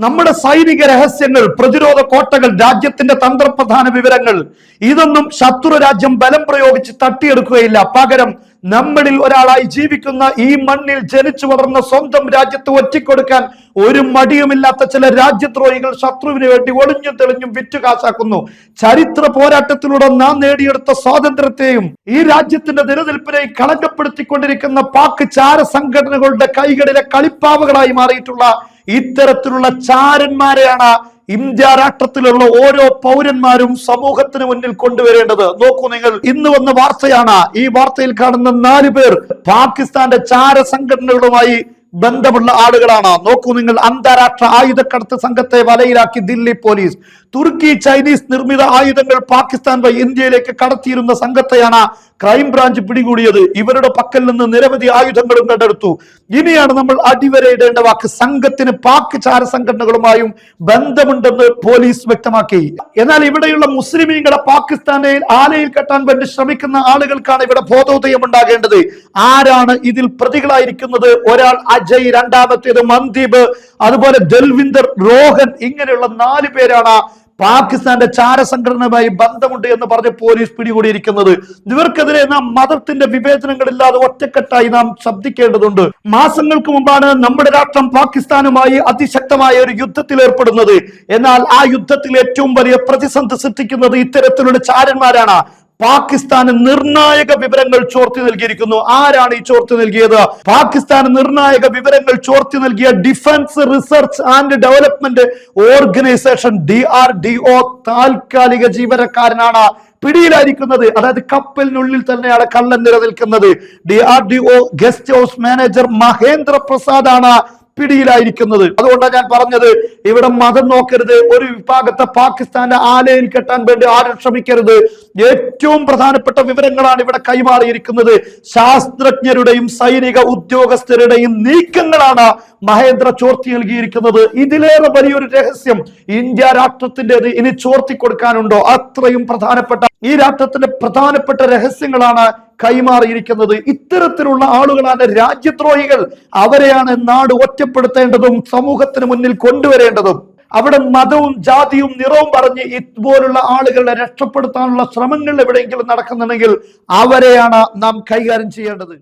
നമ്മുടെ സൈനിക രഹസ്യങ്ങൾ, പ്രതിരോധ കോട്ടകൾ, രാജ്യത്തിന്റെ തന്ത്രപ്രധാന വിവരങ്ങൾ, ഇതൊന്നും ശത്രു രാജ്യം ബലം പ്രയോഗിച്ച് തട്ടിയെടുക്കുകയില്ല. പകരം നമ്മളിൽ ഒരാളായി ജീവിക്കുന്ന, ഈ മണ്ണിൽ ജനിച്ചു വളർന്ന സ്വന്തം രാജ്യത്ത് ഒറ്റിക്കൊടുക്കാൻ ഒരു മടിയുമില്ലാത്ത ചില രാജ്യദ്രോഹികൾ ശത്രുവിന് വേണ്ടി ഒളിഞ്ഞും തെളിഞ്ഞും വിറ്റുകാശാക്കുന്നു. ചരിത്ര പോരാട്ടത്തിലൂടെ നാം നേടിയെടുത്ത സ്വാതന്ത്ര്യത്തെയും ഈ രാജ്യത്തിന്റെ നിലനിൽപ്പിനെയും കളങ്കപ്പെടുത്തിക്കൊണ്ടിരിക്കുന്ന പാക് ചാര സംഘടനകളുടെ കൈകളിലെ കളിപ്പാവകളായി മാറിയിട്ടുള്ള ഇത്തരത്തിലുള്ള ചാരന്മാരെയാണ് ഇന്ത്യ രാഷ്ട്രത്തിലുള്ള ഓരോ പൗരന്മാരും സമൂഹത്തിന് മുന്നിൽ കൊണ്ടുവരേണ്ടത്. നോക്കൂ നിങ്ങൾ, ഇന്ന് വന്ന വാർത്തയാണ്. ഈ വാർത്തയിൽ കാണുന്ന 4 പേർ പാകിസ്ഥാന്റെ ചാര സംഘടനകളുമായി ബന്ധമുള്ള ആളുകളാണ്. നോക്കൂ നിങ്ങൾ, അന്താരാഷ്ട്ര ആയുധക്കടത്ത് സംഘത്തെ വലയിലാക്കി ദില്ലി പോലീസ്. തുർക്കി ചൈനീസ് നിർമ്മിത ആയുധങ്ങൾ പാകിസ്ഥാൻ വഴി ഇന്ത്യയിലേക്ക് കടത്തിയിരുന്ന സംഘത്തെയാണ് ക്രൈംബ്രാഞ്ച് പിടികൂടിയത്. ഇവരുടെ പക്കൽ നിന്ന് നിരവധി ആയുധങ്ങളും കണ്ടെടുത്തു. ഇനിയാണ് നമ്മൾ അടിവരയിടേണ്ട വാക്ക്. സംഘത്തിന് പാക് ചാര സംഘടനകളുമായും ബന്ധമുണ്ടെന്ന് പോലീസ് വ്യക്തമാക്കി. എന്നാൽ ഇവിടെയുള്ള മുസ്ലിമീങ്ങളെ പാകിസ്ഥാനെ ആലയിൽ കെട്ടാൻ വേണ്ടി ശ്രമിക്കുന്ന ആളുകൾക്കാണ് ഇവിടെ ബോധോദയം ഉണ്ടാകേണ്ടത്. ആരാണ് ഇതിൽ പ്രതികളായിരിക്കുന്നത്? ഒരാൾ അജയ്, രണ്ടാമത്തേത് മന്ദീപ്, അതുപോലെ ദൽവിന്ദർ, റോഹൻ, ഇങ്ങനെയുള്ള 4 പേരാണ് പാകിസ്ഥാന്റെ ചാര സംഘടനയുമായി ബന്ധമുണ്ട് എന്ന് പറഞ്ഞ് പോലീസ് പിടികൂടിയിരിക്കുന്നത്. ഇവർക്കെതിരെ നാം മതത്തിന്റെ വിവേചനങ്ങളില്ലാതെ ഒറ്റക്കെട്ടായി നാം ശബ്ദിക്കേണ്ടതുണ്ട്. മാസങ്ങൾക്ക് മുമ്പാണ് നമ്മുടെ രാഷ്ട്രം പാകിസ്ഥാനുമായി അതിശക്തമായ ഒരു യുദ്ധത്തിൽ ഏർപ്പെടുന്നത്. എന്നാൽ ആ യുദ്ധത്തിൽ ഏറ്റവും വലിയ പ്രതിസന്ധി സൃഷ്ടിക്കുന്നത് ഇത്തരത്തിലുള്ള ചാരന്മാരാണ്. പാകിസ്ഥാന് നിർണായക വിവരങ്ങൾ ചോർത്തി നൽകിയിരിക്കുന്നു. ആരാണ് ഈ ചോർത്തി നൽകിയത്? പാകിസ്ഥാന് നിർണായക വിവരങ്ങൾ ചോർത്തി നൽകിയ defence research and development organisation DRDO താൽക്കാലിക ജീവനക്കാരനാണ് പിടിയിലായിരിക്കുന്നത്. അതായത് കപ്പലിനുള്ളിൽ തന്നെയാണ് കള്ളൻ നിലനിൽക്കുന്നത്. DRDO guest house manager Mahendra Prasad ആണ് പിടിയിലായിരിക്കുന്നത്. അതുകൊണ്ടാണ് ഞാൻ പറഞ്ഞത്, ഇവിടെ മതം നോക്കരുത്. ഒരു വിഭാഗത്തെ പാകിസ്ഥാന്റെ ആലയിൽ കെട്ടാൻ വേണ്ടി ആരും ശ്രമിക്കരുത്. ഏറ്റവും പ്രധാനപ്പെട്ട വിവരങ്ങളാണ് ഇവിടെ കൈമാറിയിരിക്കുന്നത്. ശാസ്ത്രജ്ഞരുടെയും സൈനിക ഉദ്യോഗസ്ഥരുടെയും നീക്കങ്ങളാണ് മഹേന്ദ്ര ചോർത്തി നൽകിയിരിക്കുന്നത്. ഇതിലേറെ വലിയൊരു രഹസ്യം ഇന്ത്യ രാഷ്ട്രത്തിൻ്റെത് ഇനി ചോർത്തി കൊടുക്കാനുണ്ടോ? അത്രയും പ്രധാനപ്പെട്ട ഈ രാഷ്ട്രത്തിന്റെ പ്രധാനപ്പെട്ട രഹസ്യങ്ങളാണ് കൈമാറിയിരിക്കുന്നത്. ഇത്തരത്തിലുള്ള ആളുകളാണ് രാജ്യദ്രോഹികൾ. അവരെയാണ് നാട് ഒറ്റപ്പെടുത്തേണ്ടതും സമൂഹത്തിന് മുന്നിൽ കൊണ്ടുവരേണ്ടതും. അവിടെ മതവും ജാതിയും നിറവും പറഞ്ഞ് ഇതുപോലുള്ള ആളുകളെ രക്ഷപ്പെടുത്താനുള്ള ശ്രമങ്ങൾ എവിടെയെങ്കിലും നടക്കുന്നുണ്ടെങ്കിൽ അവരെയാണ് നാം കൈകാര്യം ചെയ്യേണ്ടത്.